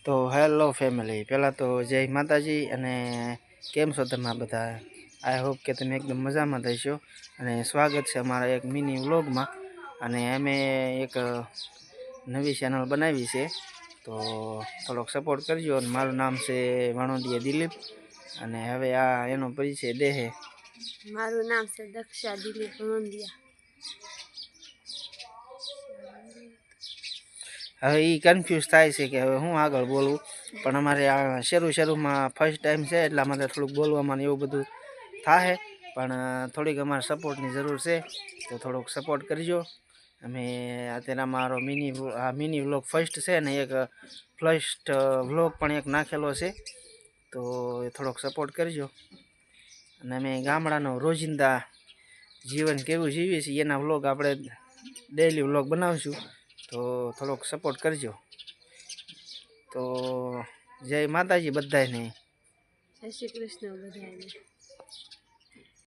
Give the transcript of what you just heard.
તો hello family, પહેલાં તો જય માતાજી અને કેમ છો તમે બધા? આઈ હોપ કે તમે એકદમ મજામાં થઈશો અને સ્વાગત છે અમારા એક મિની વ્લોગમાં. અને અમે એક નવી ચેનલ બનાવી છે, તો થોડોક સપોર્ટ કરજો. અને મારું નામ છે વાણોડિયા દિલીપ અને હવે આ એનો પરિચય દેહે. મારું નામ છે દક્ષા દિલીપ વાણોડિયા. હવે એ કન્ફ્યુઝ થાય છે કે હવે હું આગળ બોલવું, પણ અમારે આ શરૂમાં ફર્સ્ટ ટાઈમ છે એટલા માટે થોડુંક બોલવામાં એવું બધું થાય, પણ થોડીક અમારે સપોર્ટની જરૂર છે, તો થોડોક સપોર્ટ કરજો. અમે અત્યારે અમારો મિની વ્લોગ ફર્સ્ટ છે ને એક ફર્સ્ટ વ્લોગ પણ એક નાખેલો છે, તો એ થોડોક સપોર્ટ કરજો. અને અમે ગામડાનો રોજિંદા જીવન કેવું જીવીએ છીએ એના વ્લોગ આપણે ડેઈલી વ્લોગ બનાવશું, તો થોડોક સપોર્ટ કરજો. તો જય માતાજી બધાને. જય શ્રી કૃષ્ણ બધાને.